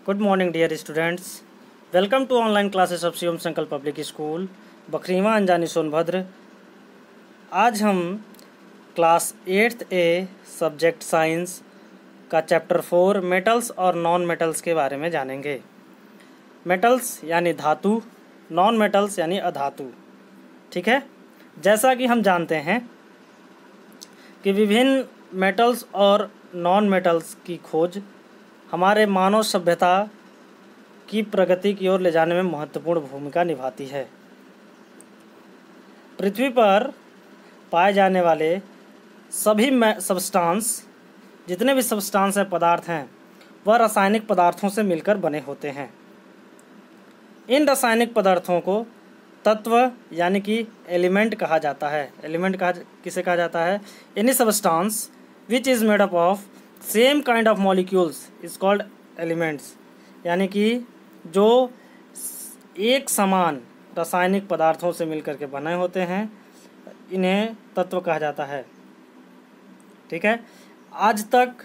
Good morning dear students. Welcome to online classes of Shivam Sankalp public school Bakhriwa Anjani Sonbhadra. आज हम class 8th A subject science का chapter 4 metals और non metals के बारे में जानेंगे। मेटल्स यानी धातु, नॉन मेटल्स यानी अधातु। ठीक है, जैसा कि हम जानते हैं कि विभिन्न मेटल्स और नॉन मेटल्स की खोज हमारे मानव सभ्यता की प्रगति की ओर ले जाने में महत्वपूर्ण भूमिका निभाती है। पृथ्वी पर पाए जाने वाले सभी सब्सटेंस, जितने भी सब्सटेंस है, पदार्थ हैं, वह रासायनिक पदार्थों से मिलकर बने होते हैं। इन रासायनिक पदार्थों को तत्व यानी कि एलिमेंट कहा जाता है। एलिमेंट किसे कहा जाता है? Any substance which is made up of same kind of molecules is called elements. यानी कि जो एक समान रासायनिक पदार्थों से मिलकर के बने होते हैं, इन्हें तत्व कहा जाता है। ठीक है, आज तक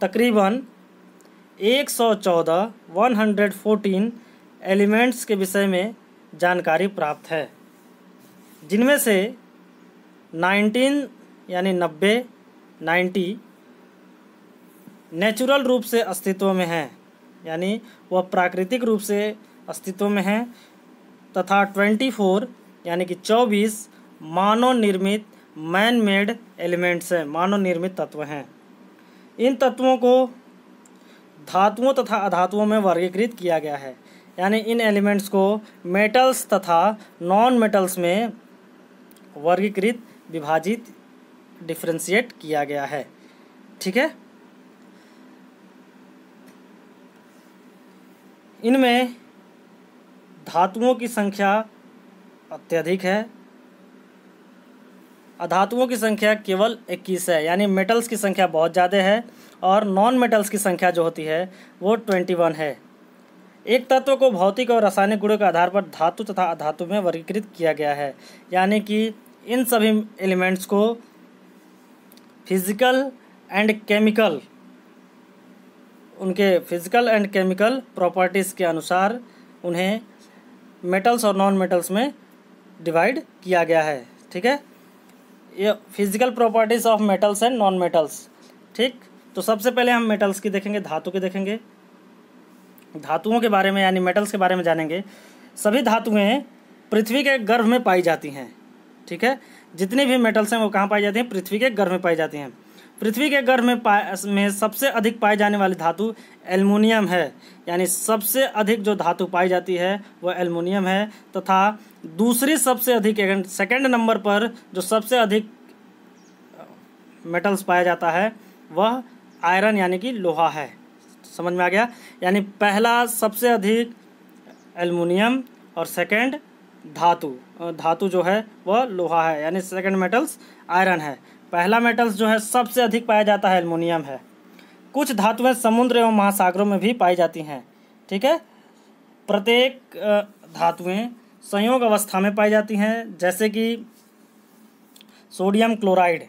तकरीबन 114 एलिमेंट्स के विषय में जानकारी प्राप्त है, जिनमें से 19 यानी 90 नेचुरल रूप से अस्तित्व में हैं, यानी वह प्राकृतिक रूप से अस्तित्व में हैं, तथा 24 यानी कि 24 मानव निर्मित मैन मेड एलिमेंट्स हैं, मानव निर्मित तत्व हैं। इन तत्वों को धातुओं तथा अधातुओं में वर्गीकृत किया गया है, यानी इन एलिमेंट्स को मेटल्स तथा नॉन मेटल्स में वर्गीकृत, विभाजित, डिफरेंशिएट किया गया है। ठीक है, इनमें धातुओं की संख्या अत्यधिक है, अधातुओं की संख्या केवल 21 है, यानी मेटल्स की संख्या बहुत ज़्यादा है और नॉन मेटल्स की संख्या जो होती है वो 21 है। एक तत्व को भौतिक और रासायनिक गुणों के आधार पर धातु तथा अधातु में वर्गीकृत किया गया है, यानी कि इन सभी एलिमेंट्स को फिजिकल एंड केमिकल, उनके फिजिकल एंड केमिकल प्रॉपर्टीज़ के अनुसार उन्हें मेटल्स और नॉन मेटल्स में डिवाइड किया गया है। ठीक है, ये physical properties of metals and non metals. ठीक, तो सबसे पहले हम मेटल्स की देखेंगे, धातु की देखेंगे। धातुओं के बारे में यानी मेटल्स के बारे में जानेंगे। सभी धातुएं पृथ्वी के गर्भ में पाई जाती हैं। ठीक है, जितनी भी मेटल्स हैं वो कहाँ पाई जाती हैं? पृथ्वी के गर्भ में पाई जाती हैं। पृथ्वी के गर्भ में सबसे अधिक पाई जाने वाली धातु एल्युमिनियम है, यानी सबसे अधिक जो धातु पाई जाती है वह एल्युमिनियम है। तथा दूसरी सबसे अधिक, सेकंड नंबर पर जो सबसे अधिक मेटल्स पाया जाता है वह आयरन यानी कि लोहा है। समझ में आ गया? यानी पहला सबसे अधिक एल्युमिनियम और सेकंड धातु जो है वह लोहा है, यानी सेकंड मेटल्स आयरन है। पहला मेटल्स जो है सबसे अधिक पाया जाता है एल्युमिनियम है। कुछ धातुएं समुद्र एवं महासागरों में भी पाई जाती हैं। ठीक है, प्रत्येक धातुएं संयोग अवस्था में पाई जाती हैं, जैसे कि sodium chloride,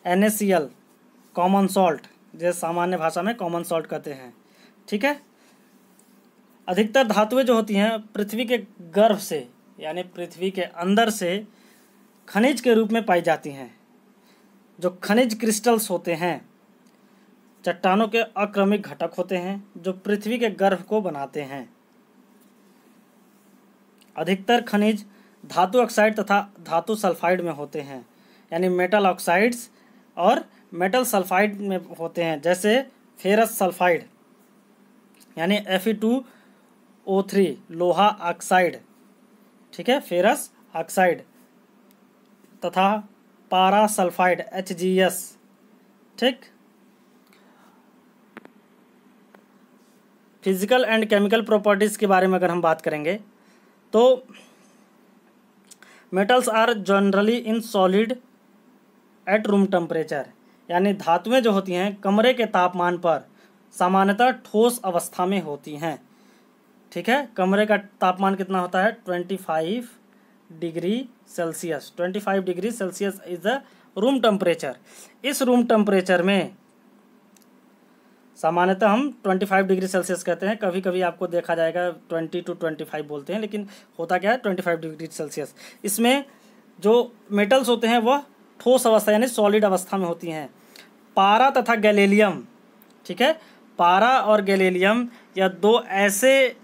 NaCl, common salt, जैसे सामान्य भाषा में कॉमन सॉल्ट कहते हैं। ठीक है, अधिकतर धातुएं जो होती हैं पृथ्वी के गर्भ से यानी पृथ्वी के अंदर से खनिज के रूप में पाई जाती हैं। जो खनिज क्रिस्टल्स होते हैं चट्टानों के अक्रमिक घटक होते हैं जो पृथ्वी के गर्भ को बनाते हैं। अधिकतर खनिज धातु ऑक्साइड तथा धातु सल्फाइड में होते हैं, यानी मेटल ऑक्साइड्स और मेटल सल्फाइड में होते हैं, जैसे फेरस सल्फाइड यानी Fe2O3 लोहा ऑक्साइड। ठीक है, फेरस ऑक्साइड, तथा पारा सल्फाइड HgS। ठीक, फिजिकल एंड केमिकल प्रॉपर्टीज़ के बारे में अगर हम बात करेंगे तो metals are generally in solid at room temperature, यानी धातुएं जो होती हैं कमरे के तापमान पर सामान्यतः ठोस अवस्था में होती हैं। ठीक है, कमरे का तापमान कितना होता है? 25 degree Celsius. 25 degree Celsius is the room temperature. इस रूम टेम्परेचर में सामान्यतः हम 25 डिग्री सेल्सियस कहते हैं, कभी कभी आपको देखा जाएगा 20 to 25 बोलते हैं, लेकिन होता क्या है 25 डिग्री सेल्सियस। इसमें जो मेटल्स होते हैं वह ठोस अवस्था यानी सॉलिड अवस्था में होती हैं। पारा तथा गैलीलियम, ठीक है, पारा और गैलीलियम यह दो ऐसे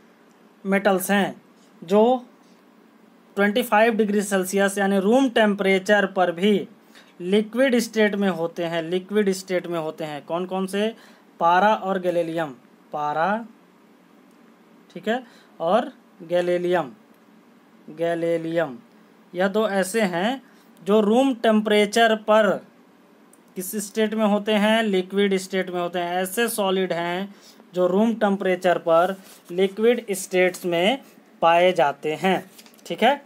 मेटल्स हैं जो 25 डिग्री सेल्सियस यानी रूम टेम्परेचर पर भी लिक्विड स्टेट में होते हैं, लिक्विड स्टेट में होते हैं। कौन कौन से? पारा और गैलीलियम, पारा, ठीक है, और गैलीलियम, गैलीलियम यह दो ऐसे हैं जो रूम टेम्परेचर पर किस स्टेट में होते हैं? लिक्विड स्टेट में होते हैं। ऐसे सॉलिड हैं जो रूम टेम्परेचर पर लिक्विड स्टेट्स में पाए जाते हैं, ठीक है।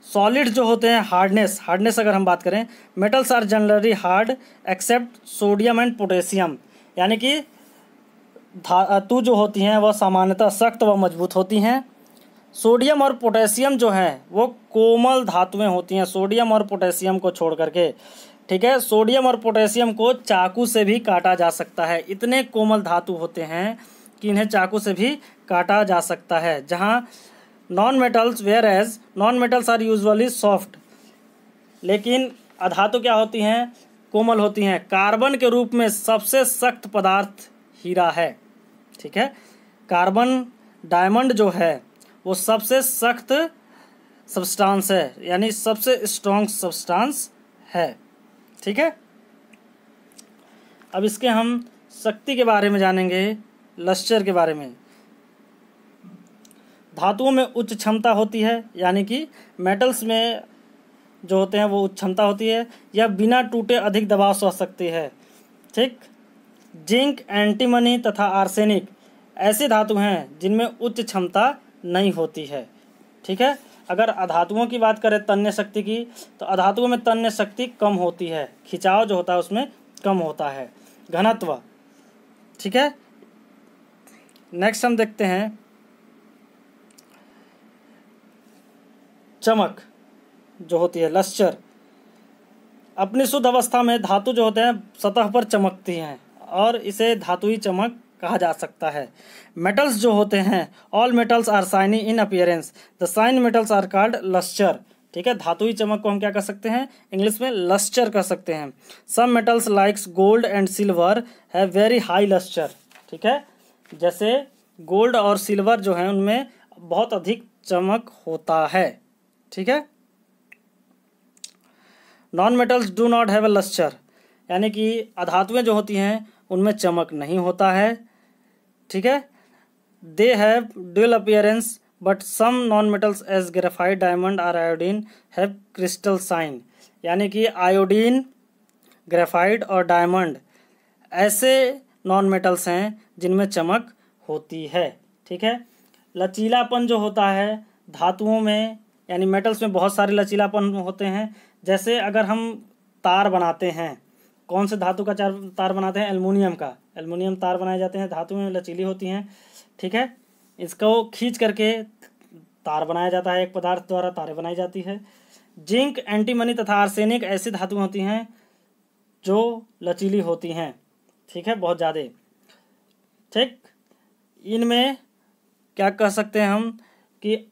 सॉलिड जो होते हैं, हार्डनेस, हार्डनेस अगर हम बात करें, metals are generally hard except sodium and potassium, यानी कि धातु जो होती हैं वह सामान्यतः सख्त व मजबूत होती हैं। सोडियम और पोटेशियम जो हैं वो कोमल धातुएं होती हैं, सोडियम और पोटेशियम को छोड़ करके, ठीक है। सोडियम और पोटेशियम को चाकू से भी काटा जा सकता है, इतने कोमल धातु होते हैं कि इन्हें चाकू से भी काटा जा सकता है। जहाँ non metals, whereas non metals are usually soft, लेकिन अधातु क्या होती हैं? कोमल होती हैं। कार्बन के रूप में सबसे सख्त पदार्थ हीरा है, ठीक है। कार्बन, डायमंड जो है वो सबसे सख्त सब्सटेंस है, यानी सबसे स्ट्रॉन्ग सब्सटेंस है, ठीक है। अब इसके हम शक्ति के बारे में जानेंगे, लस्टर के बारे में। धातुओं में उच्च क्षमता होती है, यानी कि मेटल्स में जो होते हैं वो उच्च क्षमता होती है, या बिना टूटे अधिक दबाव सह सकती है, ठीक। जिंक, एंटीमनी तथा आर्सेनिक ऐसी धातु हैं जिनमें उच्च क्षमता नहीं होती है, ठीक है। अगर अधातुओं की बात करें तन्य शक्ति की, तो अधातुओं में तन्य शक्ति कम होती है, खिंचाव जो होता है उसमें कम होता है। घनत्व, ठीक है। नेक्स्ट हम देखते हैं चमक जो होती है, लस्टर। अपनी शुद्ध अवस्था में धातु जो होते हैं सतह पर चमकती हैं और इसे धातुई चमक कहा जा सकता है। मेटल्स जो होते हैं, all metals are shiny in appearance, the shine metals are called lustre, ठीक है। धातुई चमक को हम क्या कर सकते हैं? इंग्लिश में लस्टर कर सकते हैं। Some metals likes gold and silver have very high lustre, ठीक है। जैसे गोल्ड और सिल्वर जो है उनमें बहुत अधिक चमक होता है, ठीक है। Non metals do not have a lustre, यानी कि अधातुएं जो होती हैं उनमें चमक नहीं होता है, ठीक है। They have dual appearance but some non metals as graphite, diamond और आयोडीन हैव क्रिस्टल साइन, यानी कि आयोडीन, ग्रेफाइट और डायमंड ऐसे नॉन मेटल्स हैं जिनमें चमक होती है, ठीक है। लचीलापन जो होता है धातुओं में, यानी मेटल्स में बहुत सारे लचीलापन होते हैं। जैसे अगर हम तार बनाते हैं, कौन से धातु का तार बनाते हैं? एल्युमिनियम का, एल्युमिनियम तार बनाए जाते हैं, धातु में लचीली होती हैं, ठीक है। इसको खींच करके तार बनाया जाता है, एक पदार्थ द्वारा तारें बनाई जाती है। जिंक, एंटीमनी तथा आर्सेनिक ऐसी धातुएं होती हैं जो लचीली होती हैं, ठीक है, बहुत ज़्यादा, ठीक। इनमें क्या कह सकते हैं हम कि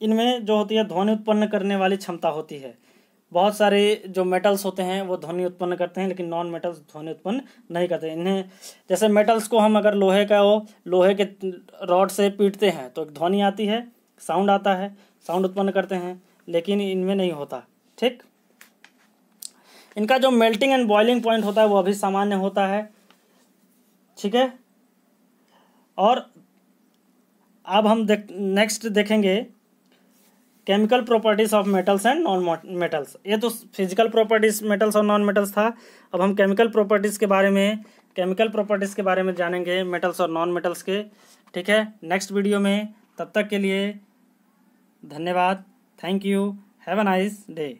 इनमें जो होती है ध्वनि उत्पन्न करने वाली क्षमता होती है। बहुत सारे जो मेटल्स होते हैं वो ध्वनि उत्पन्न करते हैं, लेकिन नॉन मेटल्स ध्वनि उत्पन्न नहीं करते। इन्हें जैसे मेटल्स को हम अगर लोहे के रॉड से पीटते हैं तो एक ध्वनि आती है, साउंड आता है, साउंड उत्पन्न करते हैं, लेकिन इनमें नहीं होता, ठीक। इनका जो मेल्टिंग एंड बॉइलिंग पॉइंट होता है वो अभी सामान्य होता है, ठीक है। और अब हम नेक्स्ट देखेंगे chemical properties of metals and non metals. ये तो फिजिकल प्रॉपर्टीज मेटल्स और नॉन मेटल्स था। अब हम केमिकल प्रॉपर्टीज़ के बारे में जानेंगे मेटल्स और नॉन मेटल्स के, ठीक है, नेक्स्ट वीडियो में। तब तक के लिए धन्यवाद, thank you, have a nice day.